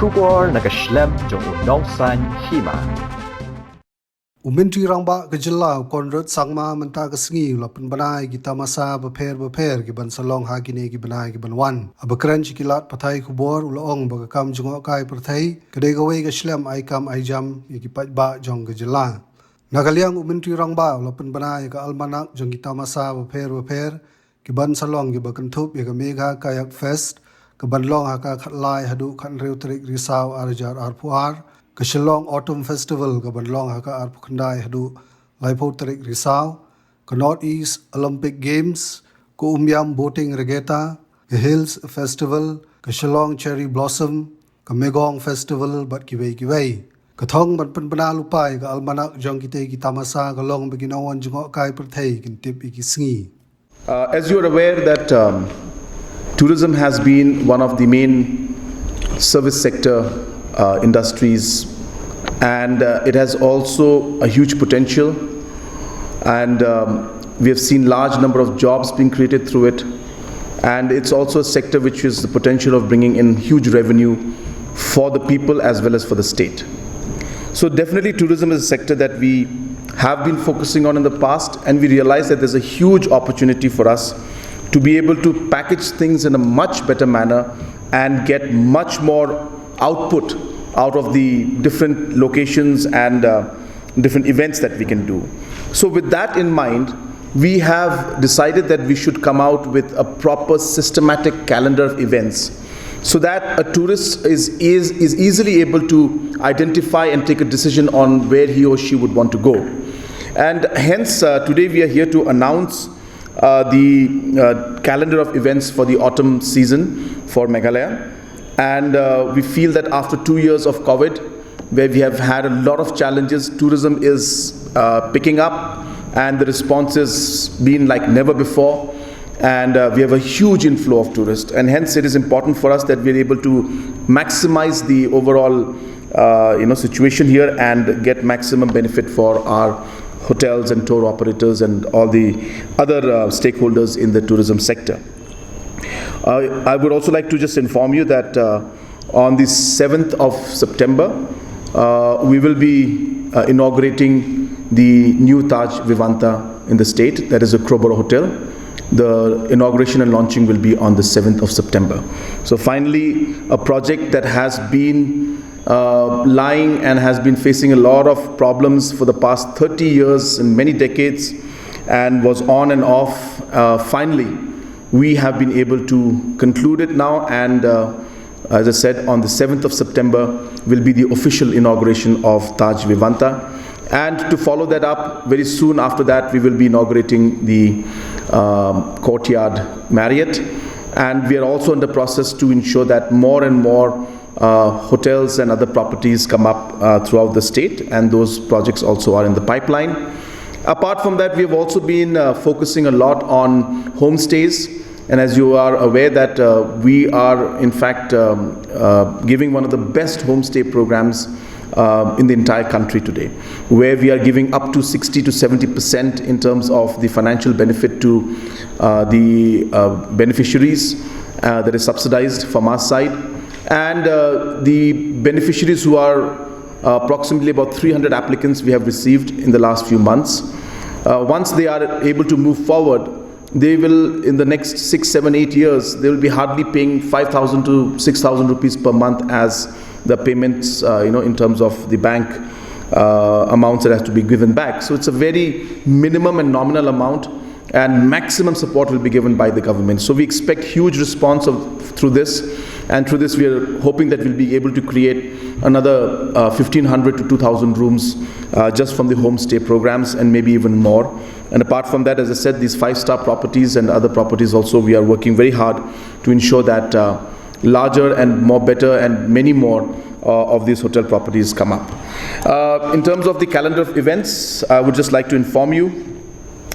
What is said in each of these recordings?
Kubor nakaslem jong nongsan hima. Umentri rangba kejela konrad sangma menta kesengi lapan banai kita masa beper ki ban salong hagine ki banai ki banwan abakran cikilat pathai kubor ulong bagakam jungok kai perthai kedai gawe ke slam ai kam ai jam ki patba jong kejela nagaliang umentri rangba lapan banai ka almanak jong kita masa beper ki ban salong ki bakantup ya ka mega kayak fest ke ban long haka khatlai hadu khan reu trik risau arjar arpuar ke Shillong Autumn Festival ke Banlong haka arpu khandai hadu laipo tarik risau ke North East Olympic Games ke Umyam Boating Regatta ke Hills Festival ke Shillong Cherry Blossom ke Megong Festival bat kiwei ke thong ban penpena lupai ke almanak jong kita masa ke long beginawan jengok kai perthai kintip iki sengi. As you are aware that tourism has been one of the main service sector industries, and it has also a huge potential, and we have seen large number of jobs being created through it, and it's also a sector which has the potential of bringing in huge revenue for the people as well as for the state. So definitely tourism is a sector that we have been focusing on in the past, and we realize that there's a huge opportunity for us to be able to package things in a much better manner and get much more output out of the different locations and different events that we can do. So with that in mind, we have decided that we should come out with a proper systematic calendar of events so that a tourist is easily able to identify and take a decision on where he or she would want to go. And hence today we are here to announce the calendar of events for the autumn season for Meghalaya. And we feel that after 2 years of COVID, where we have had a lot of challenges, tourism is picking up and the response has been like never before. And we have a huge inflow of tourists. And hence it is important for us that we are able to maximize the overall situation here and get maximum benefit for our hotels and tour operators and all the other stakeholders in the tourism sector. I would also like to just inform you that on the 7th of September, we will be inaugurating the new Taj Vivanta in the state, that is a Crowborough Hotel. The inauguration and launching will be on the 7th of September. So finally, a project that has been lying and has been facing a lot of problems for the past 30 years and many decades and was on and off, finally, we have been able to conclude it now, and as I said, on the 7th of September will be the official inauguration of Taj Vivanta. And to follow that up, very soon after that, we will be inaugurating the Courtyard Marriott. And we are also in the process to ensure that more and more hotels and other properties come up throughout the state, and those projects also are in the pipeline. Apart from that, we have also been focusing a lot on homestays. And as you are aware that we are in fact giving one of the best homestay programs in the entire country today, where we are giving up to 60 to 70% in terms of the financial benefit to the beneficiaries that is subsidized from our side. And the beneficiaries, who are approximately about 300 applicants we have received in the last few months, once they are able to move forward, they will, in the next 6, 7, 8 years, they will be hardly paying 5,000 to 6,000 rupees per month as the payments, in terms of the bank amounts that has to be given back. So it's a very minimum and nominal amount, and maximum support will be given by the government. So we expect huge response through this, and through this we are hoping that we'll be able to create another 1,500 to 2,000 rooms just from the homestay programs, and maybe even more. And apart from that, as I said, these 5-star properties and other properties also, we are working very hard to ensure that larger and more better and many more of these hotel properties come up. In terms of the calendar of events, I would just like to inform you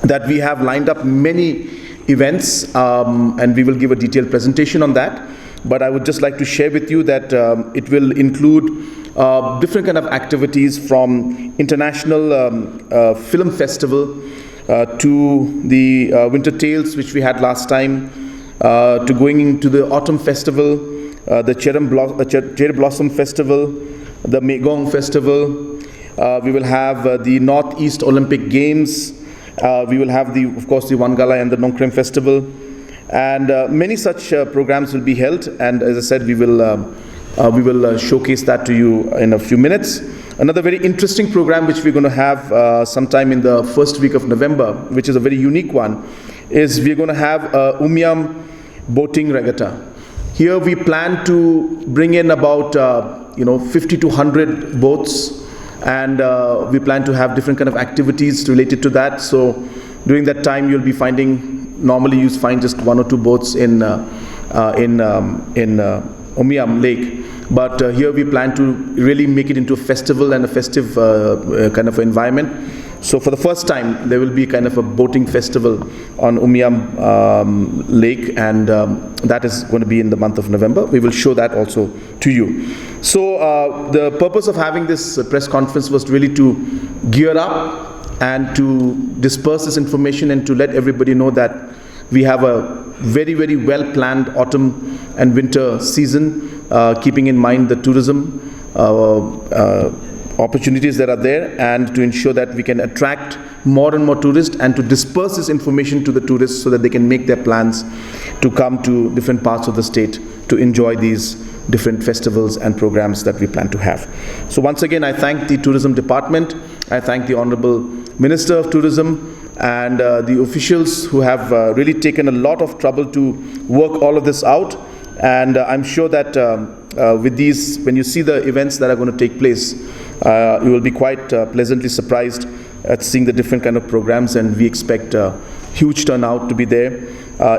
that we have lined up many events, and we will give a detailed presentation on that. But I would just like to share with you that it will include different kind of activities, from international film festival to the Winter Tales, which we had last time, to going into the Autumn Festival, the Cherry Blossom Festival, the Megong Festival. We will have the Northeast Olympic Games. We will have, of course, the Wangala and the Nongkrem Festival. And many such programs will be held. And as I said, we will showcase that to you in a few minutes. Another very interesting program which we're going to have sometime in the first week of November, which is a very unique one, is we're going to have Umiam Boating Regatta. Here we plan to bring in about 50 to 100 boats, and we plan to have different kind of activities related to that. So during that time you'll be finding, normally you find just 1 or 2 boats in Umiam Lake. But here we plan to really make it into a festival and a festive kind of environment. So for the first time, there will be kind of a boating festival on Umiam Lake, and that is going to be in the month of November. We will show that also to you. So the purpose of having this press conference was really to gear up and to disperse this information and to let everybody know that we have a very, very well-planned autumn and winter season, keeping in mind the tourism opportunities that are there, and to ensure that we can attract more and more tourists and to disperse this information to the tourists so that they can make their plans to come to different parts of the state to enjoy these different festivals and programs that we plan to have. So once again, I thank the Tourism Department, I thank the Honorable Minister of Tourism, and the officials who have really taken a lot of trouble to work all of this out. And I'm sure that with these, when you see the events that are going to take place, you will be quite pleasantly surprised at seeing the different kind of programs, and we expect a huge turnout to be there.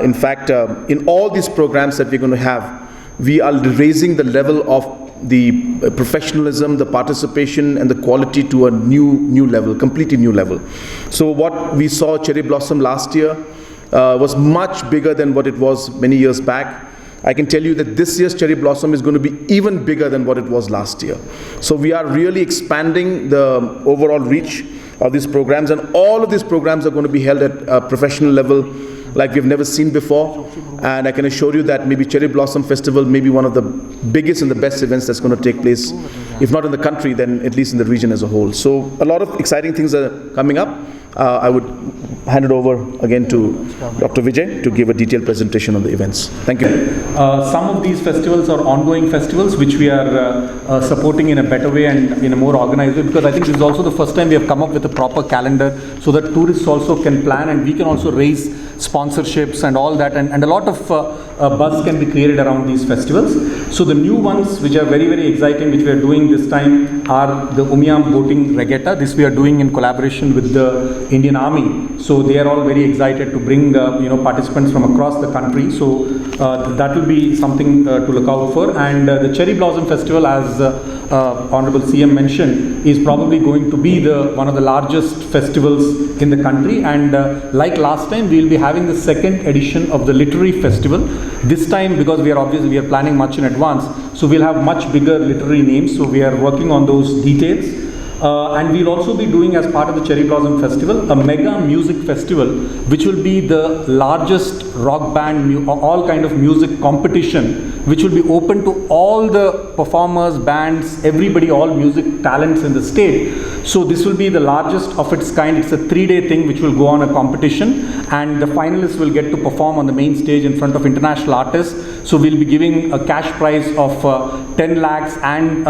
In fact, in all these programs that we're going to have, we are raising the level of the professionalism, the participation, and the quality to a new level, completely new level. So what we saw Cherry Blossom last year was much bigger than what it was many years back. I can tell you that this year's Cherry Blossom is going to be even bigger than what it was last year. So we are really expanding the overall reach of these programs, and all of these programs are going to be held at a professional level like we've never seen before. And I can assure you that maybe Cherry Blossom Festival may be one of the biggest and the best events that's going to take place, if not in the country, then at least in the region as a whole. So a lot of exciting things are coming up. I would hand it over again to Dr. Vijay to give a detailed presentation on the events. Thank you. Some of these festivals are ongoing festivals which we are supporting in a better way and in a more organized way, because I think this is also the first time we have come up with a proper calendar so that tourists also can plan, and we can also raise sponsorships and all that, and a lot of buzz can be created around these festivals. So the new ones which are very, very exciting, which we are doing this time, are the Umiam Boating Regatta. This we are doing in collaboration with the Indian Army. So they are all very excited to bring participants from across the country. So that will be something to look out for. And the Cherry Blossom Festival, as Honorable CM mentioned, is probably going to be one of the largest festivals in the country. And like last time, we will be having the second edition of the Literary Festival. This time, because we are planning much in advance, so we'll have much bigger literary names. So we are working on those details. And we'll also be doing, as part of the Cherry Blossom Festival, a mega music festival, which will be the largest rock band, all kind of music competition, which will be open to all the performers, bands, everybody, all music talents in the state. So this will be the largest of its kind. It's a 3-day thing which will go on a competition, and the finalists will get to perform on the main stage in front of international artists. So we'll be giving a cash prize of 10 lakhs and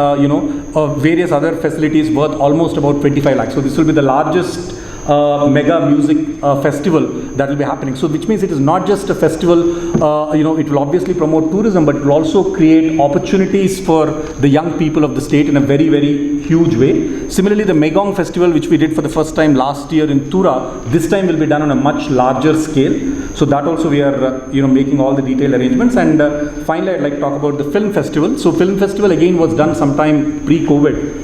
various other facilities worth almost about 25 lakhs. So this will be the largest mega music festival that will be happening. So which means it is not just a festival, it will obviously promote tourism, but it will also create opportunities for the young people of the state in a very, very huge way. Similarly, the Megong Festival, which we did for the first time last year in Tura, this time will be done on a much larger scale. So that also we are making all the detailed arrangements. And finally, I'd like to talk about the Film Festival. So Film Festival again was done sometime pre-COVID.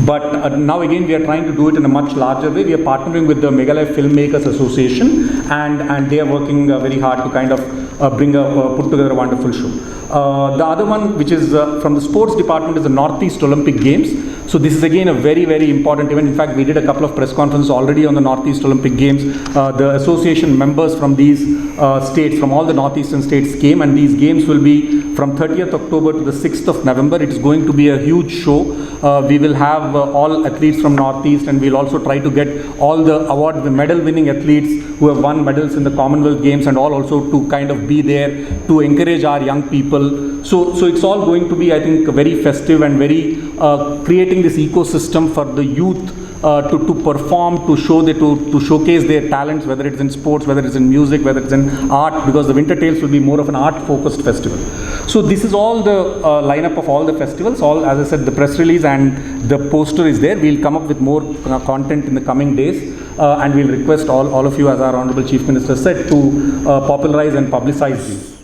But now again we are trying to do it in a much larger way. We are partnering with the Meghalaya Filmmakers Association, and they are working very hard to kind of put together a wonderful show. The other one, which is from the sports department, is the Northeast Olympic Games. So this is again a very, very important event. In fact, we did a couple of press conferences already on the Northeast Olympic Games. The association members from these states, from all the northeastern states came, and these games will be from 30th October to the 6th of November. It is going to be a huge show. We will have all athletes from Northeast, and we'll also try to get all the medal winning athletes who have won medals in the Commonwealth Games and all also to kind of be there to encourage our young people. So it's all going to be, I think, very festive and very creating this ecosystem for the youth to perform, to showcase their talents, whether it's in sports, whether it's in music, whether it's in art, because the Winter Tales will be more of an art-focused festival. So this is all the lineup of all the festivals. All, as I said, the press release and the poster is there. We'll come up with more content in the coming days, and we'll request all of you, as our Honorable Chief Minister said, to popularize and publicize these.